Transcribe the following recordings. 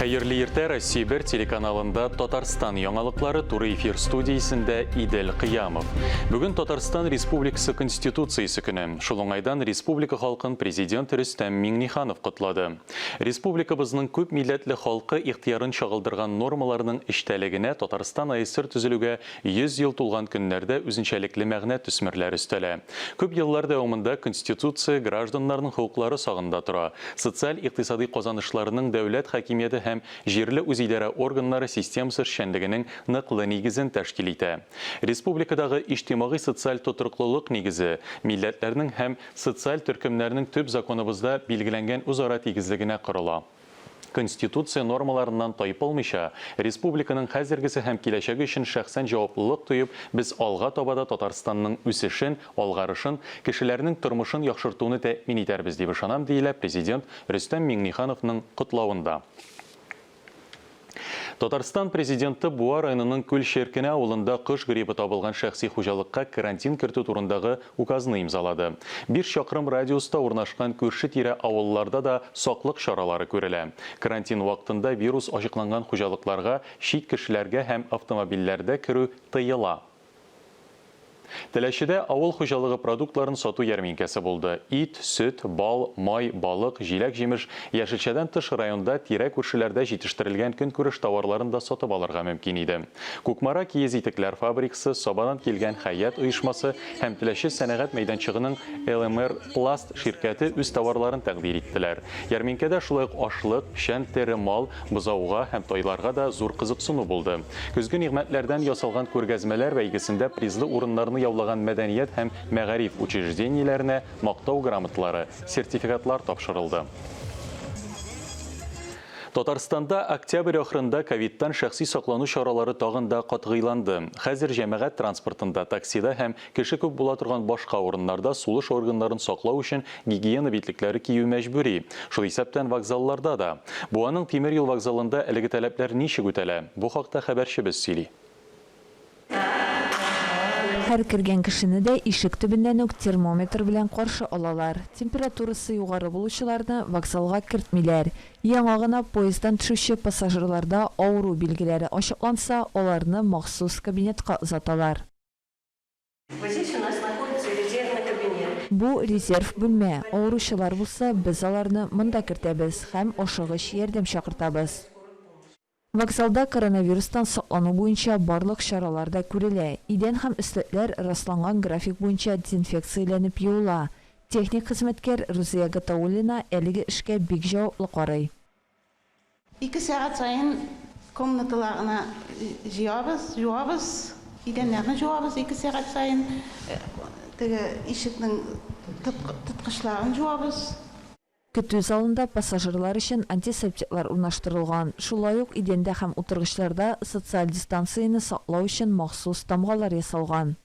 Хайырлы ерте Россия 1 телеканалында Татарстан яңалыклары туры эфир студиясында Идел Кыямов. Бүген Татарстан Республикасы Конституциясы көне. Шул уңайдан республика халкын президент Рөстәм Миңнеханов котлады. Республикабызның күп милләтле халкы ихтыярын чагылдырган нормаларның эчтәлегенә Татарстан АСР төзелүгә 100 ел тулган көннәрдә үзенчәлекле мәгънә төсмерләр өстәлә. Күп еллар дәвамында Конституция гражданнарның хукуклары сагында тора. Социаль-икътисади казанышларының дәүләт хакимияте һәм җирле үзидарә органнары системасы эшчәнлегенең ныклы нигезен тәшкил итә. Республикадагы иҗтимагый социаль тотрыклылык нигезе, милләтләрнең һәм социаль төркемнәрнең төп законыбызда билгеләнгән үзара тигезлегенә корыла. Конституция нормаларынан тайпылмыйча, республиканың хәзергесе һәм киләчәге өчен шәхсән җаваплылык тоеп, без алга табада Татарстанның үсешен, алгарышын, кешеләрнең тормышын яхшыртуны тәэмин итәрбез дип ышанам, диелә президент Рөстәм Миңнехановның котлавында. Татарстан президенты Буа районының Күл-Шеркене авылында кыш гриппы табылган шәхси хуҗалыкка карантин кертү турындагы указны имзалады. 5 чакрым радиуста урнашкан күрше-тирә авылларда да саклык чаралары күрелә. Карантин вакытында вирус ачыкланган хуҗалыкларга, чит кешеләргә һәм автомобильләрдә керү тыела. Теләчедә авыл хуҗалыгы продуктларын сату ярминкәсе булды. Ит, сөт, бал, май, балык, җиләк-җимеш яшелчәдән тыш районда тирә күршеләрдә җитештерелгән көнкүреш товарларын да сатып алырга мөмкин иде. Кукмара киез итекләр фабрикасы, Сабадан килгән Хаят оешмасы һәм Теләче сәнәгать мәйданчыгының ЛМР Пласт ширкәте үз товарларын тәкъдим иттеләр. Ярминкәдә шулай ук ашлык, печән, тере мал, бозауга һәм тойларга да зур кызыксыну булды. Көзге нигъмәтләрдән ясалган күргәзмәләр бәйгесендә призлы урыннарны яулаган мәдәният һәм мәгариф учреждениеләренә мактау грамоталары, сертификатлар тапшырылды. Татарстанда октябрь ахырында ковидтан шәхси саклану чаралары тагын да катгыйланды. Хәзер җәмәгать транспортында, таксида һәм кеше күп була торган башка урыннарда сулыш органнарын саклау өчен гигиена битлекләре кию мәҗбүри. Шул исәптән вокзалларда да. Буаның тимер юл вокзалында әлеге таләпләр ничек үтәлә? Бу хакта хәбәрчебез сөйли. Һәр кергән кешене дә ишек төбеннән үк термометр белән каршы алалар. Температурасы югары булучыларны вокзалга кертмиләр. Яңа гына поезддан төшүче пассажирларда авыру билгеләре ачыкланса, аларны махсус кабинетка озаталар. Здесь у нас находится резервный кабинет. Бу резерв бүлмә. Авыручылар булса, без аларны монда кертәбез һәм ашыгыч ярдәм чакыртабыз. Вокзалда коронавирустан саклану буенча барлык чаралар да күрелә. Идән һәм өстәлләр расланган график буенча дезинфекцияләнеп юыла. Техник хезмәткәр Рузия Гатауллина әлеге эшкә бик җаваплы карый. 2 сәгать сайын комнаталарына җуабыз, идәннәрне җуабыз 2 сәгать сайын, ишекнең тоткычларын җуабыз. Көтү залында пассажирлар өчен антисептиклар урнаштырылган. Шулай ук идәндә һәм утыргычларда социаль дистанцияны саклау өчен махсус тамгалар ясалган.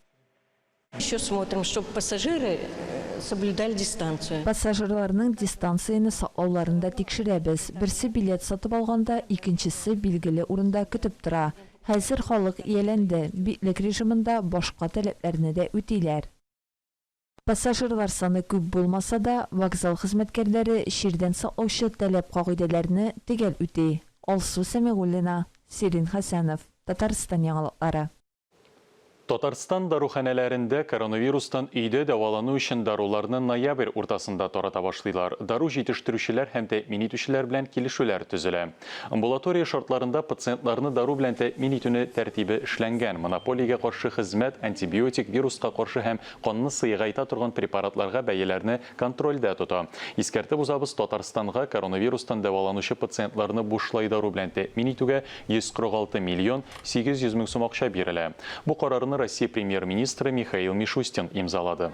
Еще смотрим, чтобы пассажиры соблюдали дистанцию. Пассажирларның дистанцияны саклауларында тикшерәбез. Берсе билет сатып алганда, икенчесе билгеле урында көтеп тора. Хәзер халык ияләнде, битлек режимында башка таләпләрне дә үтиләр. Пассажирлар саны күп булмаса да, вокзал хезмәткәрләре ширдән саклаучы таләп кагыйдәләрне төгәл үти. Алсу Сәмигуллина, Сирин Хәсәнов, Татарстан яңалыклары. Татарстан даруханәләрендә коронавирустан өйдә дәвалану өчен даруларны ноябрь уртасында тарата башлыйлар. Дару җитештерүчеләр һәм тәэмин итүчеләр белән килешүләр төзелә. Амбулатория шартларында пациентларны дару белән тәэмин итүне тәртибе эшләнгән. Монополиягә каршы хезмәт, антибиотик, вируска каршы һәм канны сыйгайта торган препаратларга бәяләрне контрольдә тота. Искәртеп узабыз, Татарстанга коронавирустан дәваланучы пациентларны бушлай дару белән тәэмин итүгә 146 миллион 800 мең сум акча бирелә. Бу карарны Россия премьер-министры Михаил Мишустин имзалады.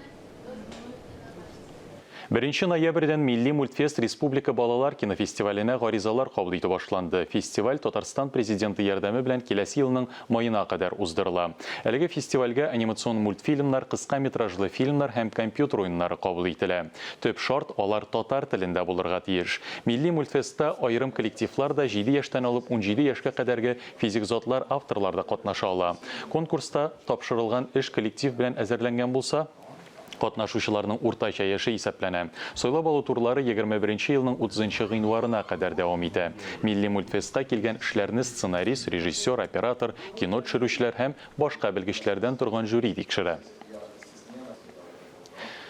1 ноябрьдән Милли мультфест Республика балалар кинофестиваленә гаризалар кабул итү башланды. Фестиваль Татарстан президенты ярдәме белән киләсе елның маена кадәр уздырыла. Әлеге фестивальгә анимацион мультфильмнар, кыска метражлы фильмнар һәм компьютер уеннары кабул ителә. Төп шарт алар татар телендә булырга тиеш. Милли мультфестта аерым коллективлар да 7 яшьтән алып 17 яшькә кадәрге физик затлар, авторлар да катнаша ала. Конкурста тапшырылган эш коллектив белән әзерләнгән булса, Катнашучыларның уртача яшы исәпләнә. Сайлап алу турлары 21 елның 30 гыйнварына кадәр дәвам итә. Милли мультфестка килгән эшләрне сценарист, режиссер, оператор, кино төшерүчеләр һәм башка белгечләрдән торган жюри тикшерә.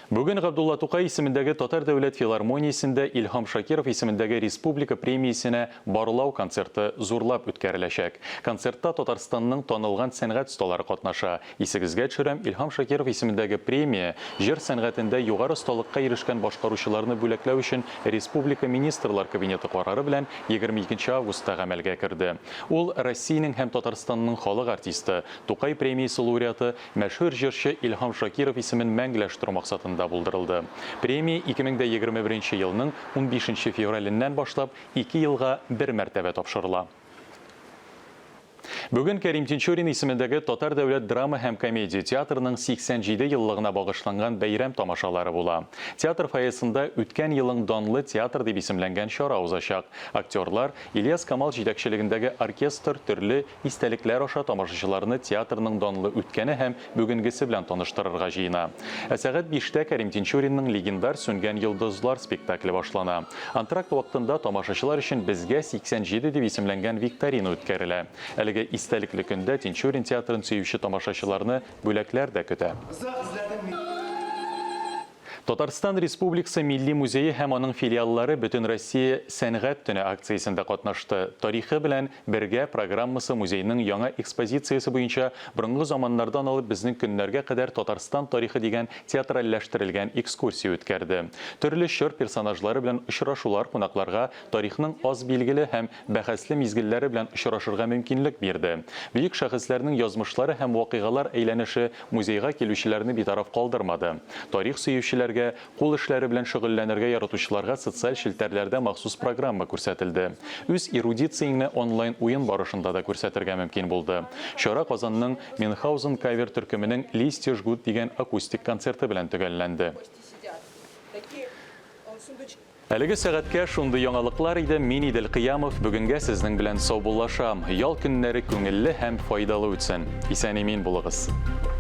Бүген Габдулла Тукай исемендәге Татар дәүләт филармониясендә Илһам Шакиров исемендәге республика премиясенә барлау концерты зурлап үткәреләчәк. Концертта Татарстанның танылган сәнгать осталары катнаша. Исегезгә төшерәм, Илһам Шакиров исемендәге премия җыр сәнгатендә югары осталыкка ирешкән башкаручыларны бүләкләү өчен республика министрлар кабинеты карары белән 22 августта гамәлгә керде. Ул Россиянең һәм Татарстанның халык артисты, Тукай премиясе лауреаты, мәшһүр җырчы Илһам Шакиров исемен мәңгеләштерү максатында булдырылды. Премия 2021 елның 15 февраленнән башлап 2 елга бер мәртәбә тапшырыла. Бүген Кәрим Тинчурин исемендәге Татар дәүләт драма һәм комедия театрының 87 еллыгына багышланган бәйрәм тамашалары була. Театр фойесында үткән елның данлы театр дип исемләнгән чара узачак. Актерлар Ильяс Камал җитәкчелегендәге оркестр төрле истәлекләр аша тамашачыларны театрның данлы үткәне һәм бүгенгесе белән таныштырырга җыена. Сәгать 5-тә Кәрим Тинчуринның легендар Сүнгән йолдызлар спектакле башлана. Антракт вакытында тамашачылар өчен безгә 87 дип исемләнгән викторина үткәрелә. Әлеге истәлекле көндә Тинчурин театрын сөюче тамашачыларны бүләкләр дә көтә. Татарстан Республикасы Милли музее һәм аның филиаллары Бөтен Россия сәнгать төне акциясендә катнашты. Тарихы белән бергә программасы музейның яңа экспозициясе буенча борынгы заманнардан алып безнең көннәргә кадәр Татарстан тарихы дигән театральләштерелгән экскурсия үткәрде. Төрле чор персонажлары белән очрашулар кунакларга тарихның аз билгеле һәм бәхәсле мизгелләре белән очрашырга мөмкинлек бирде. Бөек шәхесләрнең язмышлары һәм вакыйгалар әйләнеше музейга килүчеләрне битараф калдырмады. Тарих сөючеләргә, кул эшләре белән шөгыльләнергә яратучыларга социаль челтәрләрдә махсус программа күрсәтелде. Үз эрудицияңне онлайн уен барышында да күрсәтергә мөмкин булды. Чара Казанның Мюнхгаузен кавер төркеменең Листья жгут дигән акустик концерты белән төгәлләнде. Әлеге сәгатькә шундый яңалыклар иде. Мин Идел Кыямов бүгенгә сезнең белән сау булашам. Ял көннәре күңелле һәм файдалы үтсен. Исән-имин булыгыз.